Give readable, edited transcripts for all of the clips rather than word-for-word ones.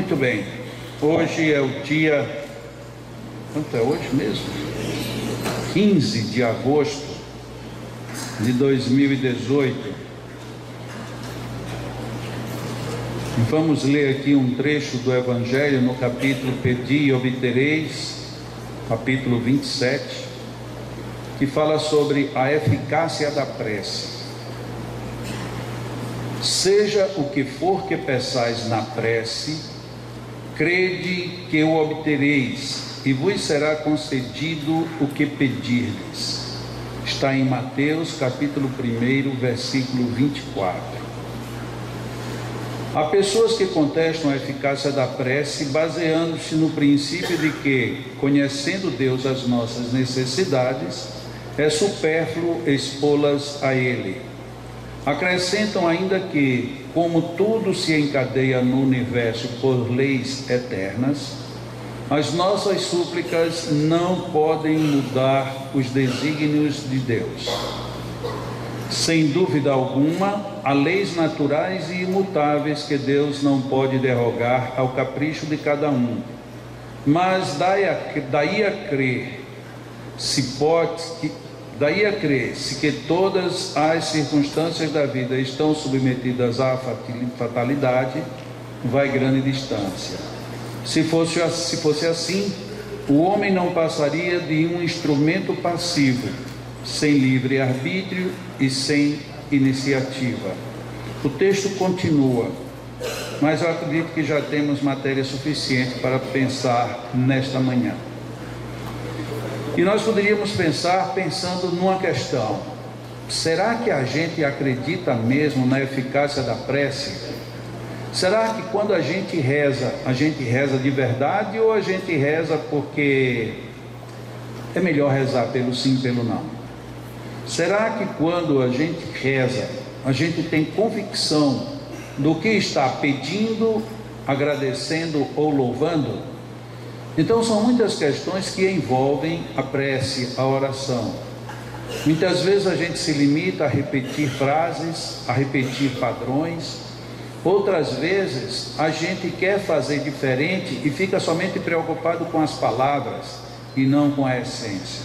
Muito bem, hoje é o dia, quanto é hoje mesmo? 15 de agosto de 2018. Vamos ler aqui um trecho do Evangelho no capítulo Pedi e Obtereis, capítulo 27, que fala sobre a eficácia da prece. Seja o que for que peçais na prece, crede que o obtereis, e vos será concedido o que pedirdes. Está em Mateus, capítulo 1, versículo 24. Há pessoas que contestam a eficácia da prece baseando-se no princípio de que, conhecendo Deus as nossas necessidades, é supérfluo expô-las a Ele. Acrescentam ainda que, como tudo se encadeia no universo por leis eternas, as nossas súplicas não podem mudar os desígnios de Deus. Sem dúvida alguma, há leis naturais e imutáveis que Deus não pode derrogar ao capricho de cada um. Mas daí a crer, se que todas as circunstâncias da vida estão submetidas à fatalidade, vai grande distância. Se fosse assim, o homem não passaria de um instrumento passivo, sem livre arbítrio e sem iniciativa. O texto continua, mas eu acredito que já temos matéria suficiente para pensar nesta manhã. E nós poderíamos pensar pensando numa questão: será que a gente acredita mesmo na eficácia da prece? Será que quando a gente reza de verdade, ou a gente reza porque é melhor rezar pelo sim, pelo não? Será que quando a gente reza, a gente tem convicção do que está pedindo, agradecendo ou louvando? Então são muitas questões que envolvem a prece, a oração. Muitas vezes a gente se limita a repetir frases, a repetir padrões. Outras vezes a gente quer fazer diferente e fica somente preocupado com as palavras e não com a essência.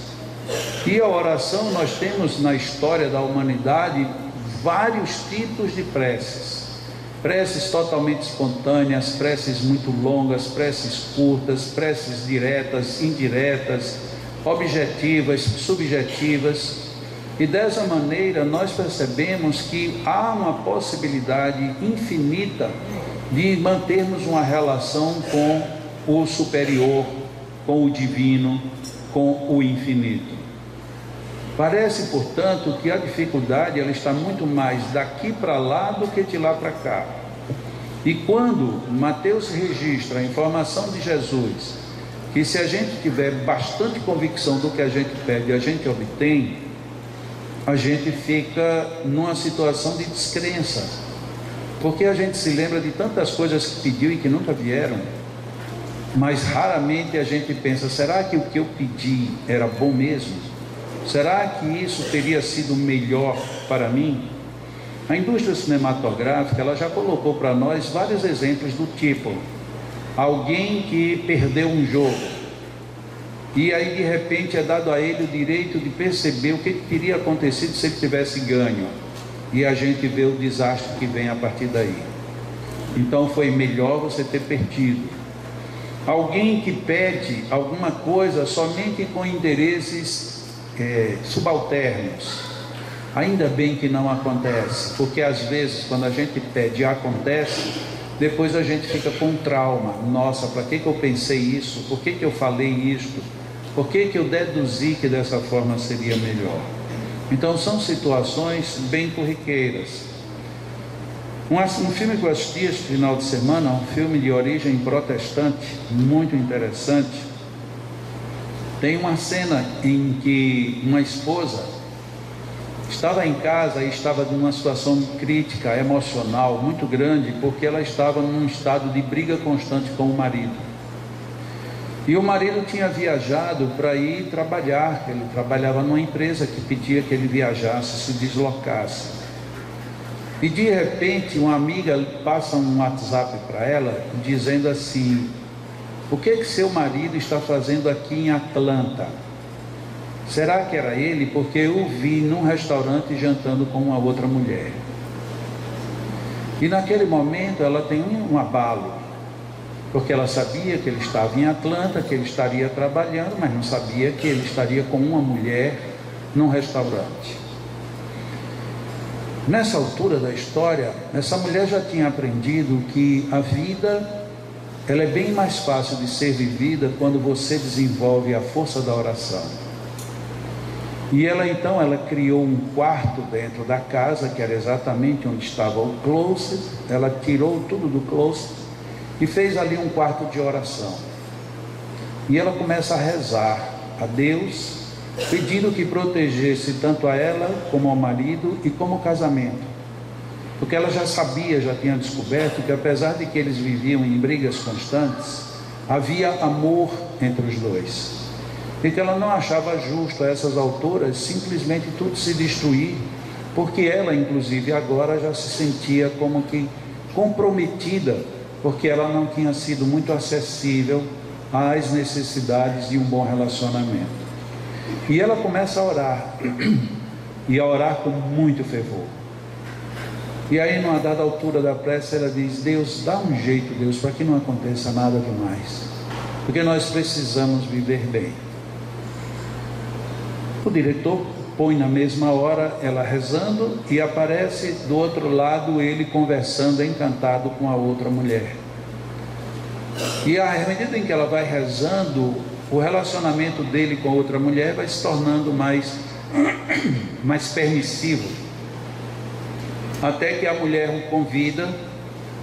E a oração, nós temos na história da humanidade vários tipos de preces. Preces totalmente espontâneas, preces muito longas, preces curtas, preces diretas, indiretas, objetivas, subjetivas. E dessa maneira nós percebemos que há uma possibilidade infinita de mantermos uma relação com o superior, com o divino, com o infinito. Parece, portanto, que a dificuldade ela está muito mais daqui para lá do que de lá para cá. E quando Mateus registra a informação de Jesus, que se a gente tiver bastante convicção do que a gente pede, a gente obtém, a gente fica numa situação de descrença, porque a gente se lembra de tantas coisas que pediu e que nunca vieram, mas raramente a gente pensa: será que o que eu pedi era bom mesmo? Será que isso teria sido melhor para mim? A indústria cinematográfica ela já colocou para nós vários exemplos do tipo: alguém que perdeu um jogo, e aí de repente é dado a ele o direito de perceber o que teria acontecido se ele tivesse ganho, e a gente vê o desastre que vem a partir daí. Então foi melhor você ter perdido. Alguém que pede alguma coisa somente com interesses subalternos, ainda bem que não acontece, porque às vezes quando a gente pede e acontece, depois a gente fica com trauma. Nossa, para que eu pensei isso? Por que eu falei isto? Por que eu deduzi que dessa forma seria melhor? Então são situações bem corriqueiras. Um filme que eu assisti este final de semana, um filme de origem protestante, muito interessante. Tem uma cena em que uma esposa estava em casa e estava numa situação crítica, emocional, muito grande, porque ela estava num estado de briga constante com o marido. E o marido tinha viajado para ir trabalhar, ele trabalhava numa empresa que pedia que ele viajasse, se deslocasse. E de repente uma amiga passa um WhatsApp para ela dizendo assim: o que seu marido está fazendo aqui em Atlanta? Será que era ele? Porque eu o vi num restaurante jantando com uma outra mulher. E naquele momento ela tem um abalo, porque ela sabia que ele estava em Atlanta, que ele estaria trabalhando, mas não sabia que ele estaria com uma mulher num restaurante. Nessa altura da história, essa mulher já tinha aprendido que a vida, ela é bem mais fácil de ser vivida quando você desenvolve a força da oração. E ela criou um quarto dentro da casa, que era exatamente onde estava o closet. Ela tirou tudo do closet e fez ali um quarto de oração. E ela começa a rezar a Deus, pedindo que protegesse tanto a ela como ao marido e como o casamento. Porque ela já sabia, já tinha descoberto que apesar de que eles viviam em brigas constantes, havia amor entre os dois. E que ela não achava justo a essas alturas simplesmente tudo se destruir, porque ela inclusive agora já se sentia como que comprometida, porque ela não tinha sido muito acessível às necessidades de um bom relacionamento. E ela começa a orar, e a orar com muito fervor. E aí, numa dada altura da prece, ela diz: Deus, dá um jeito, Deus, para que não aconteça nada demais, porque nós precisamos viver bem. O diretor põe na mesma hora ela rezando, e aparece do outro lado ele conversando encantado com a outra mulher. E à medida em que ela vai rezando, o relacionamento dele com a outra mulher vai se tornando mais permissivo, até que a mulher o convida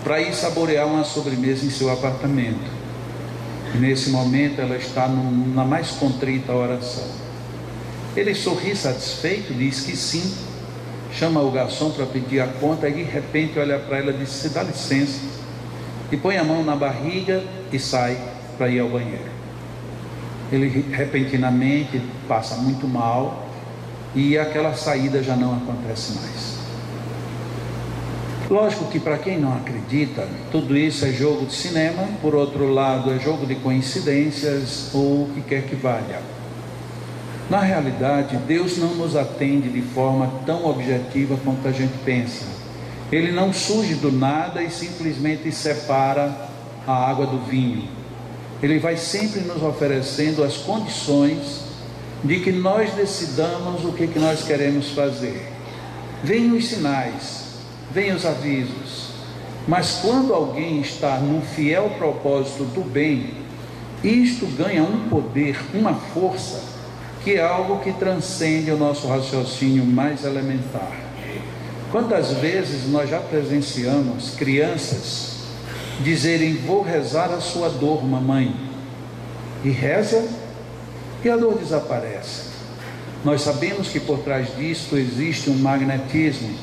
para ir saborear uma sobremesa em seu apartamento. E nesse momento ela está na mais contrita oração. Ele sorri satisfeito, diz que sim, chama o garçom para pedir a conta, e de repente olha para ela e diz: "Se dá licença", e põe a mão na barriga e sai para ir ao banheiro. Ele repentinamente passa muito mal, e aquela saída já não acontece mais. Lógico que para quem não acredita, tudo isso é jogo de cinema, por outro lado é jogo de coincidências ou o que quer que valha. Na realidade, Deus não nos atende de forma tão objetiva quanto a gente pensa. Ele não surge do nada e simplesmente separa a água do vinho. Ele vai sempre nos oferecendo as condições de que nós decidamos o que nós queremos fazer. Vêm os sinais, vêm os avisos, mas quando alguém está num fiel propósito do bem, isto ganha um poder, uma força, que é algo que transcende o nosso raciocínio mais elementar. Quantas vezes nós já presenciamos crianças dizerem: "Vou rezar a sua dor, mamãe", e reza e a dor desaparece. Nós sabemos que por trás disso existe um magnetismo,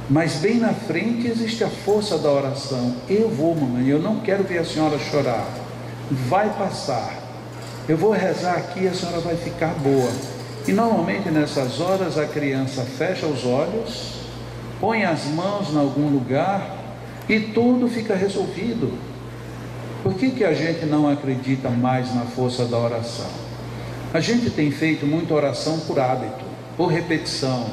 mas bem na frente existe a força da oração. "Eu vou, mamãe, eu não quero ver a senhora chorar, vai passar, eu vou rezar aqui e a senhora vai ficar boa". E normalmente nessas horas a criança fecha os olhos, põe as mãos em algum lugar e tudo fica resolvido. Por que a gente não acredita mais na força da oração? A gente tem feito muita oração por hábito, por repetição.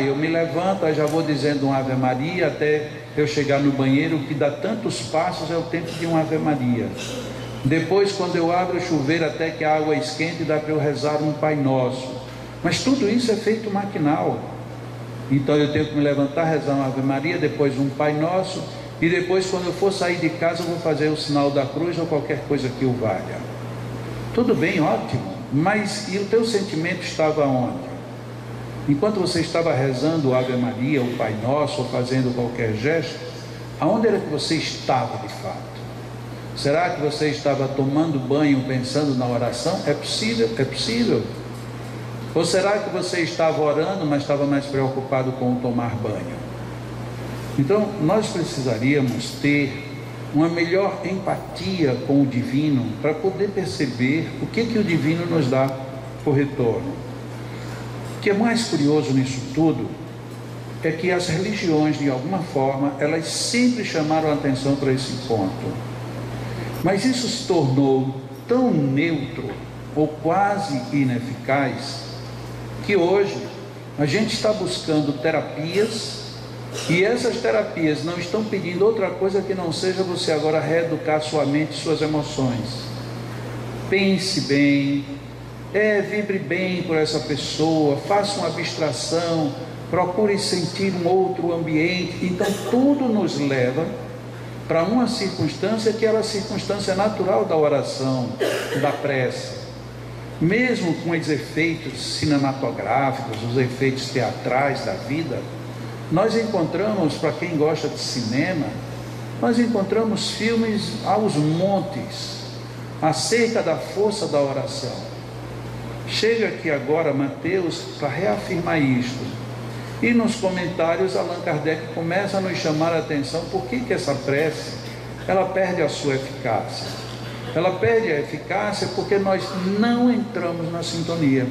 Eu me levanto, aí já vou dizendo um Ave Maria até eu chegar no banheiro, que dá tantos passos, é o tempo de um Ave Maria. Depois, quando eu abro o chuveiro até que a água esquente, dá para eu rezar um Pai Nosso. Mas tudo isso é feito maquinal. Então eu tenho que me levantar, rezar uma Ave Maria, depois um Pai Nosso, e depois, quando eu for sair de casa, eu vou fazer o sinal da cruz ou qualquer coisa que o valha. Tudo bem, ótimo, mas e o teu sentimento estava onde? Enquanto você estava rezando o Ave Maria, o Pai Nosso, ou fazendo qualquer gesto, aonde era que você estava de fato? Será que você estava tomando banho pensando na oração? É possível, é possível. Ou será que você estava orando, mas estava mais preocupado com o tomar banho? Então, nós precisaríamos ter uma melhor empatia com o divino para poder perceber o que o divino nos dá por retorno. O que é mais curioso nisso tudo é que as religiões, de alguma forma, elas sempre chamaram a atenção para esse ponto. Mas isso se tornou tão neutro, ou quase ineficaz, que hoje a gente está buscando terapias, e essas terapias não estão pedindo outra coisa que não seja você agora reeducar sua mente e suas emoções. Pense bem, vibre bem por essa pessoa, faça uma abstração, procure sentir um outro ambiente. Então tudo nos leva para uma circunstância que é a circunstância natural da oração, da prece. Mesmo com os efeitos cinematográficos, os efeitos teatrais da vida, nós encontramos, para quem gosta de cinema, nós encontramos filmes aos montes acerca da força da oração. Chega aqui agora Mateus para reafirmar isto, e nos comentários Allan Kardec começa a nos chamar a atenção por que essa prece ela perde a sua eficácia. Ela perde a eficácia porque nós não entramos na sintonia,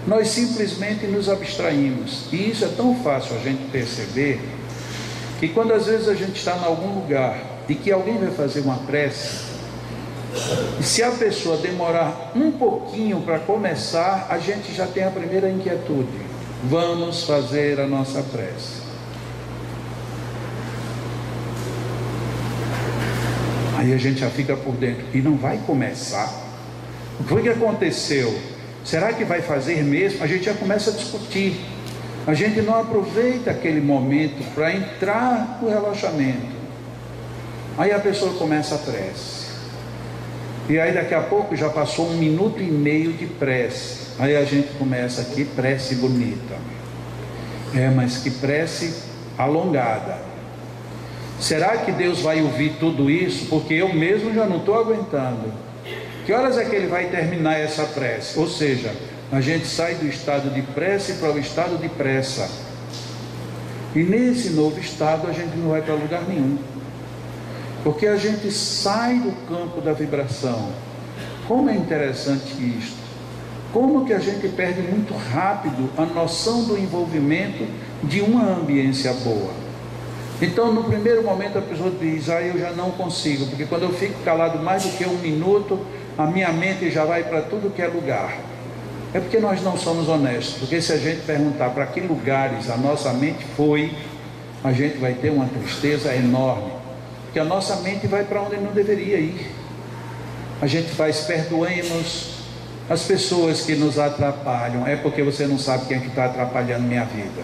nós simplesmente nos abstraímos. E isso é tão fácil a gente perceber, que quando às vezes a gente está em algum lugar e que alguém vai fazer uma prece, e se a pessoa demorar um pouquinho para começar, a gente já tem a primeira inquietude: vamos fazer a nossa prece. Aí a gente já fica por dentro e não vai começar. O que foi que aconteceu? Será que vai fazer mesmo? A gente já começa a discutir. A gente não aproveita aquele momento para entrar no relaxamento. Aí a pessoa começa a prece. E aí daqui a pouco já passou 1 minuto e meio de prece. Aí a gente começa aqui, prece bonita. Mas que prece alongada. Será que Deus vai ouvir tudo isso? Porque eu mesmo já não estou aguentando. Que horas é que ele vai terminar essa prece? Ou seja, a gente sai do estado de prece para o estado de pressa. E nesse novo estado a gente não vai para lugar nenhum. Porque a gente sai do campo da vibração. Como é interessante isto. Como que a gente perde muito rápido a noção do envolvimento de uma ambiência boa. Então no primeiro momento a pessoa diz: eu já não consigo, porque quando eu fico calado mais do que 1 minuto, a minha mente já vai para tudo que é lugar. É porque nós não somos honestos, porque se a gente perguntar para que lugares a nossa mente foi, a gente vai ter uma tristeza enorme, porque a nossa mente vai para onde não deveria ir. A gente faz: perdoemos as pessoas que nos atrapalham. É porque você não sabe quem é que está atrapalhando minha vida,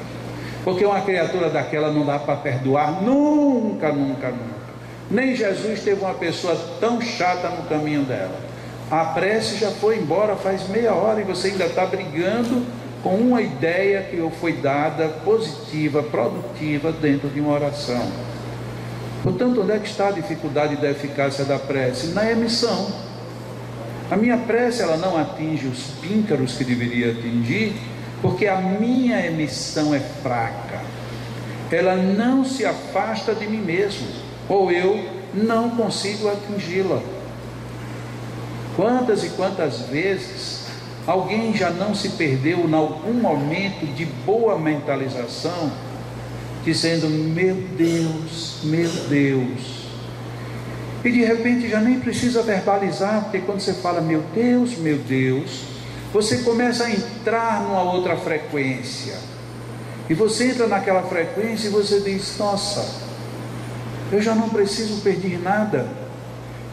porque uma criatura daquela não dá para perdoar nunca, nunca, nunca. Nem Jesus teve uma pessoa tão chata no caminho dela. A prece já foi embora faz meia hora e você ainda está brigando com uma ideia que foi dada, positiva, produtiva, dentro de uma oração. Portanto, onde é que está a dificuldade da eficácia da prece? Na emissão. A minha prece ela não atinge os píncaros que deveria atingir, porque a minha emissão é fraca. Ela não se afasta de mim mesmo, ou eu não consigo atingi-la. Quantas e quantas vezes alguém já não se perdeu em algum momento de boa mentalização, dizendo: meu Deus, e de repente já nem precisa verbalizar, porque quando você fala meu Deus, você começa a entrar numa outra frequência, e você entra naquela frequência e você diz: nossa, eu já não preciso pedir nada.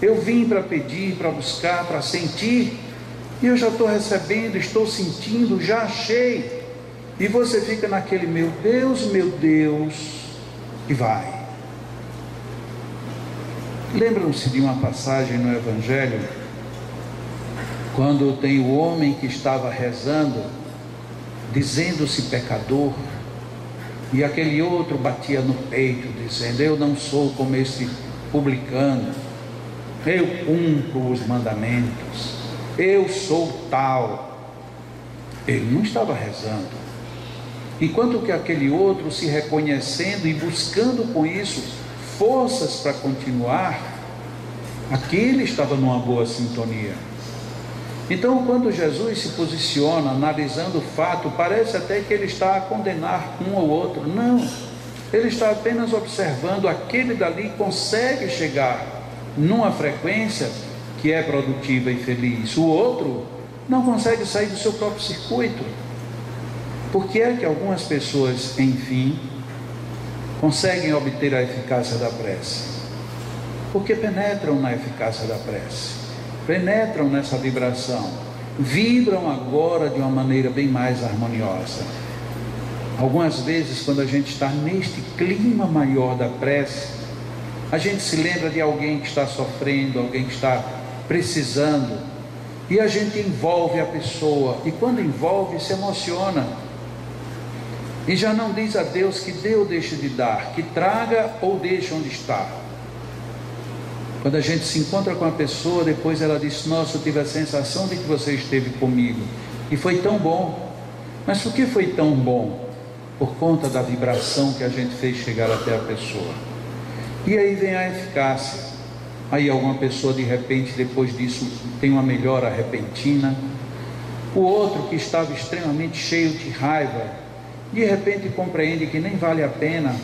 Eu vim para pedir, para buscar, para sentir, e eu já estou recebendo, estou sentindo, já achei. E você fica naquele meu Deus, e vai. Lembram-se de uma passagem no Evangelho, quando tem o homem que estava rezando, dizendo-se pecador, e aquele outro batia no peito, dizendo: eu não sou como esse publicano, eu cumpro os mandamentos, eu sou tal. Ele não estava rezando, enquanto que aquele outro, se reconhecendo e buscando com isso forças para continuar, aquele estava numa boa sintonia. Então, quando Jesus se posiciona, analisando o fato, parece até que ele está a condenar um ou outro. Não, ele está apenas observando aquele dali consegue chegar numa frequência que é produtiva e feliz. O outro não consegue sair do seu próprio circuito. Por que é que algumas pessoas, enfim, conseguem obter a eficácia da prece? Porque penetram na eficácia da prece, penetram nessa vibração, vibram agora de uma maneira bem mais harmoniosa. Algumas vezes, quando a gente está neste clima maior da prece, a gente se lembra de alguém que está sofrendo, alguém que está precisando, e a gente envolve a pessoa, e quando envolve, se emociona, e já não diz a Deus que dê ou deixe de dar, que traga ou deixe onde está. Quando a gente se encontra com a pessoa, depois ela diz: nossa, eu tive a sensação de que você esteve comigo, e foi tão bom. Mas por que foi tão bom? Por conta da vibração que a gente fez chegar até a pessoa. E aí vem a eficácia. Aí alguma pessoa de repente, depois disso, tem uma melhora repentina. O outro que estava extremamente cheio de raiva, de repente compreende que nem vale a pena,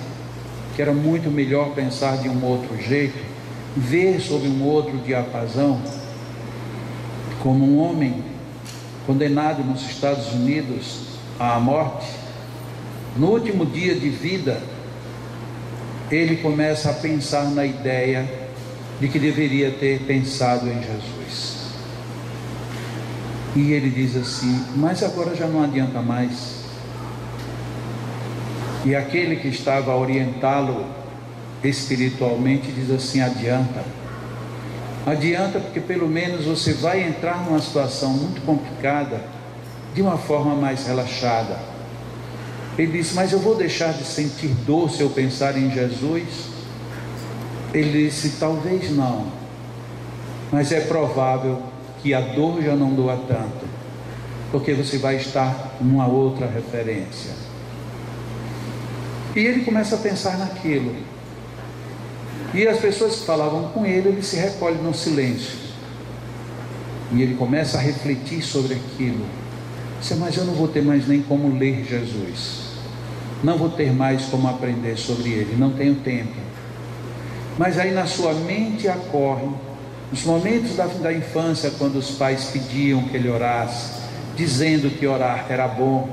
que era muito melhor pensar de um outro jeito, ver sob um outro diapasão. Como um homem condenado nos Estados Unidos à morte, no último dia de vida, ele começa a pensar na ideia de que deveria ter pensado em Jesus. E ele diz assim: mas agora já não adianta mais. E aquele que estava a orientá-lo espiritualmente diz assim: adianta, porque pelo menos você vai entrar numa situação muito complicada de uma forma mais relaxada. Ele disse: mas eu vou deixar de sentir dor se eu pensar em Jesus? Ele disse: talvez não, mas é provável que a dor já não doa tanto, porque você vai estar numa outra referência. E ele começa a pensar naquilo, e as pessoas que falavam com ele, ele se recolhe no silêncio, e ele começa a refletir sobre aquilo. Disse: mas eu não vou ter mais nem como ler Jesus, não vou ter mais como aprender sobre ele, não tenho tempo. Mas aí na sua mente ocorre os momentos da infância, quando os pais pediam que ele orasse, dizendo que orar era bom,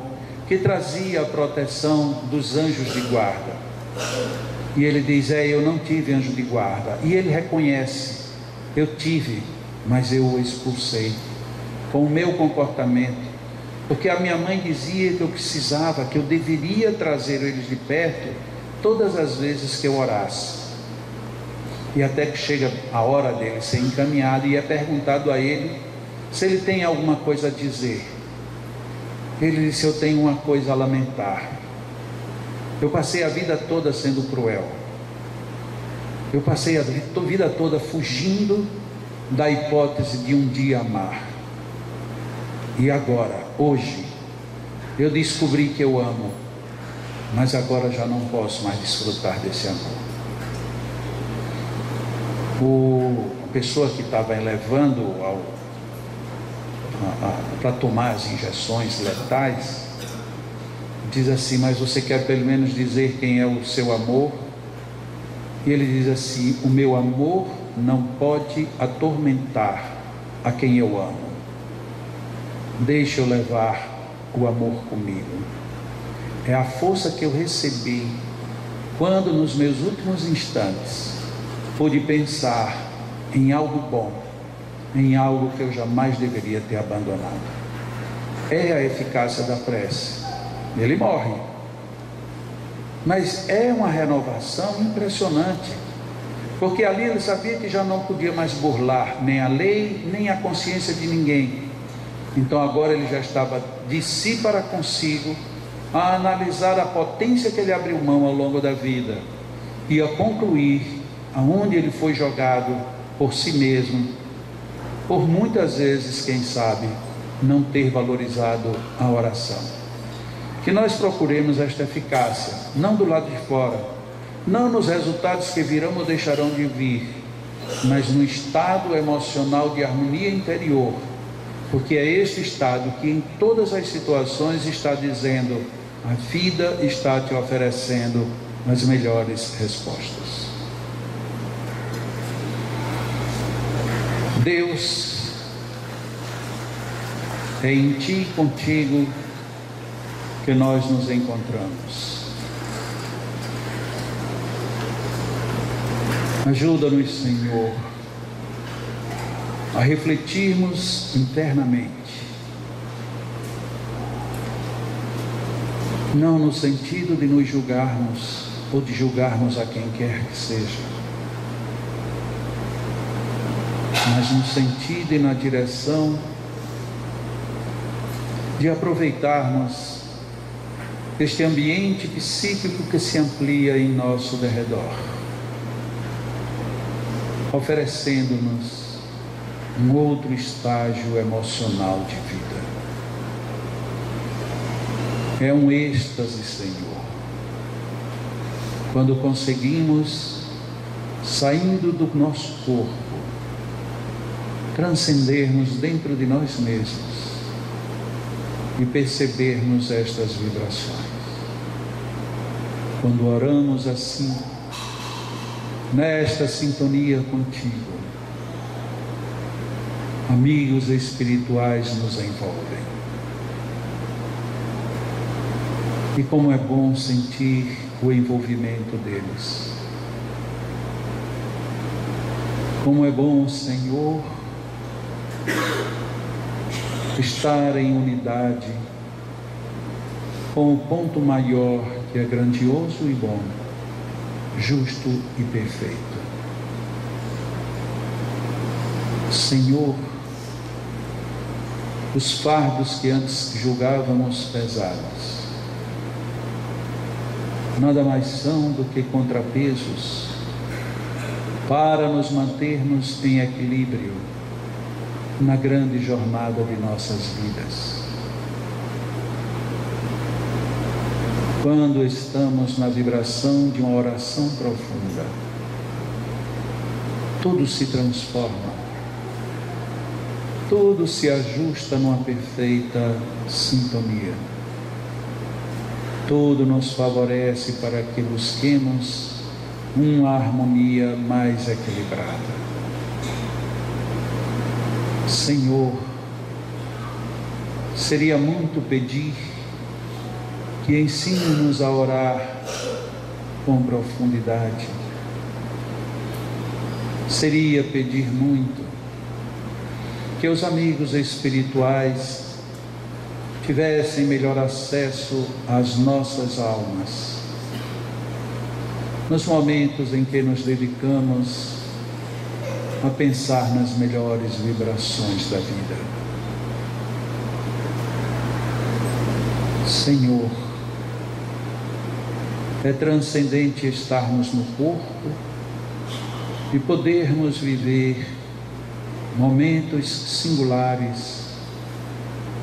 que trazia a proteção dos anjos de guarda. E ele diz: eu não tive anjo de guarda. E ele reconhece: eu tive, mas eu o expulsei com o meu comportamento, porque a minha mãe dizia que eu precisava, que eu deveria trazer eles de perto todas as vezes que eu orasse. E até que chega a hora dele ser encaminhado, e é perguntado a ele se ele tem alguma coisa a dizer. Ele disse: eu tenho uma coisa a lamentar. Eu passei a vida toda sendo cruel. Eu passei a vida toda fugindo da hipótese de um dia amar. E agora, hoje, eu descobri que eu amo, mas agora já não posso mais desfrutar desse amor. A pessoa que estava levando para tomar as injeções letais, diz assim: mas você quer pelo menos dizer quem é o seu amor? E ele diz assim: o meu amor não pode atormentar a quem eu amo. Deixa eu levar o amor comigo. É a força que eu recebi quando nos meus últimos instantes pude pensar em algo bom, em algo que eu jamais deveria ter abandonado. É a eficácia da prece. Ele morre, mas é uma renovação impressionante, porque ali ele sabia que já não podia mais burlar nem a lei, nem a consciência de ninguém. Então agora ele já estava de si para consigo, a analisar a potência que ele abriu mão ao longo da vida, e a concluir aonde ele foi jogado por si mesmo, por muitas vezes, quem sabe, não ter valorizado a oração. Que nós procuremos esta eficácia, não do lado de fora, não nos resultados que virão ou deixarão de vir, mas no estado emocional de harmonia interior, porque é este estado que em todas as situações está dizendo: a vida está te oferecendo as melhores respostas. Deus, é em Ti e contigo que nós nos encontramos. Ajuda-nos, Senhor, a refletirmos internamente, não no sentido de nos julgarmos ou de julgarmos a quem quer que seja, mas no sentido e na direção de aproveitarmos este ambiente psíquico que se amplia em nosso derredor, oferecendo-nos um outro estágio emocional de vida. É um êxtase, Senhor, quando conseguimos, saindo do nosso corpo, transcendermos dentro de nós mesmos e percebermos estas vibrações. Quando oramos assim, nesta sintonia contigo, amigos espirituais nos envolvem. E como é bom sentir o envolvimento deles. Como é bom, Senhor, estar em unidade com o ponto maior que é grandioso e bom, justo e perfeito. Senhor, os fardos que antes julgávamos pesados, nada mais são do que contrapesos para nos mantermos em equilíbrio na grande jornada de nossas vidas. Quando estamos na vibração de uma oração profunda, tudo se transforma, tudo se ajusta numa perfeita sintonia. Tudo nos favorece para que busquemos uma harmonia mais equilibrada. Senhor, seria muito pedir que ensine-nos a orar com profundidade. Seria pedir muito que os amigos espirituais tivessem melhor acesso às nossas almas, nos momentos em que nos dedicamos a pensar nas melhores vibrações da vida. Senhor, é transcendente estarmos no corpo e podermos viver momentos singulares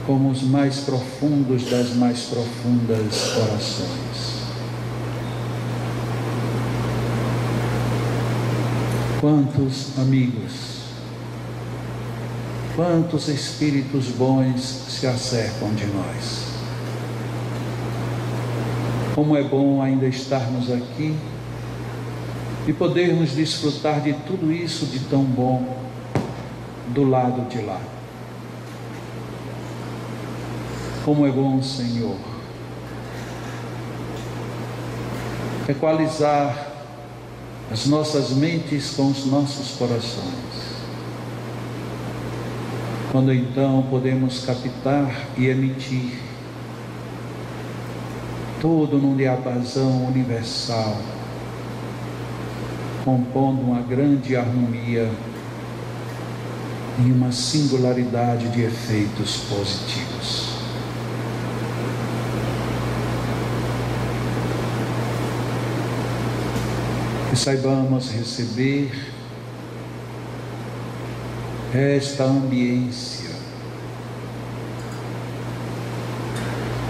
como os mais profundos das mais profundas orações. Quantos amigos, quantos espíritos bons se acercam de nós. Como é bom ainda estarmos aqui e podermos desfrutar de tudo isso de tão bom do lado de lá. Como é bom, Senhor, equalizar as nossas mentes com os nossos corações. Quando então podemos captar e emitir tudo num diapasão universal, compondo uma grande harmonia e uma singularidade de efeitos positivos. Que saibamos receber esta ambiência,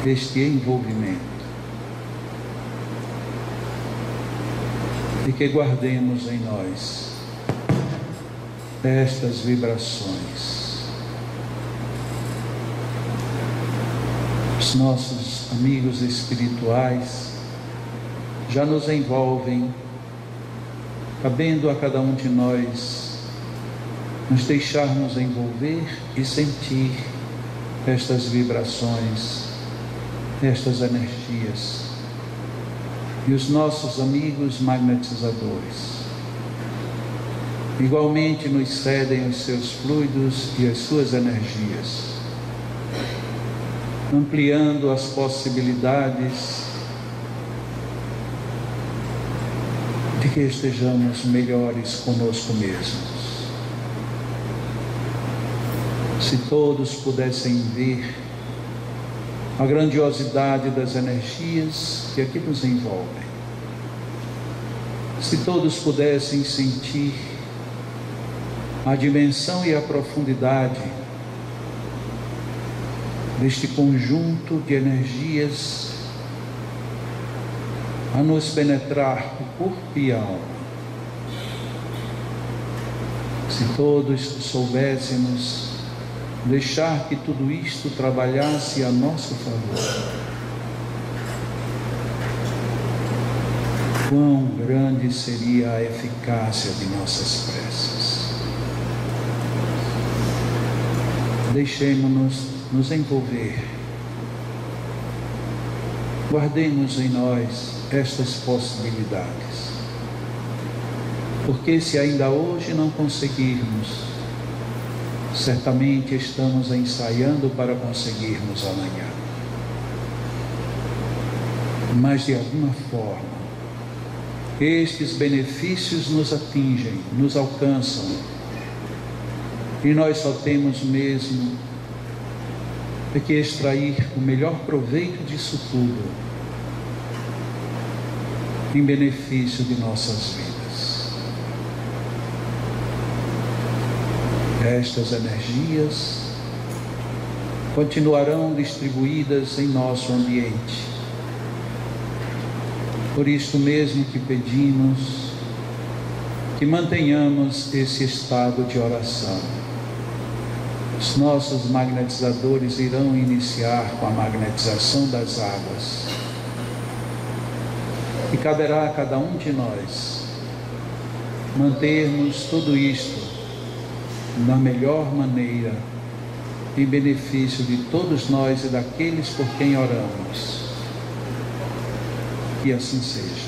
este envolvimento, e que guardemos em nós estas vibrações Os nossos amigos espirituais já nos envolvem, cabendo a cada um de nós nos deixarmos envolver e sentir estas vibrações, estas energias. E os nossos amigos magnetizadores igualmente nos cedem os seus fluidos e as suas energias, ampliando as possibilidades de que estejamos melhores conosco mesmos. Se todos pudessem ver a grandiosidade das energias que aqui nos envolvem, se todos pudessem sentir a dimensão e a profundidade deste conjunto de energias a nos penetrar o corpo e a alma, se todos soubéssemos deixar que tudo isto trabalhasse a nosso favor, quão grande seria a eficácia de nossas preces. Deixemos-nos nos envolver, guardemos em nós estas possibilidades, porque se ainda hoje não conseguirmos, certamente estamos ensaiando para conseguirmos amanhã. Mas de alguma forma, estes benefícios nos atingem, nos alcançam, e nós só temos mesmo que extrair o melhor proveito disso tudo em benefício de nossas vidas. Estas energias continuarão distribuídas em nosso ambiente. Por isto mesmo que pedimos que mantenhamos esse estado de oração. Os nossos magnetizadores irão iniciar com a magnetização das águas. E caberá a cada um de nós mantermos tudo isto da melhor maneira, em benefício de todos nós e daqueles por quem oramos. Que assim seja.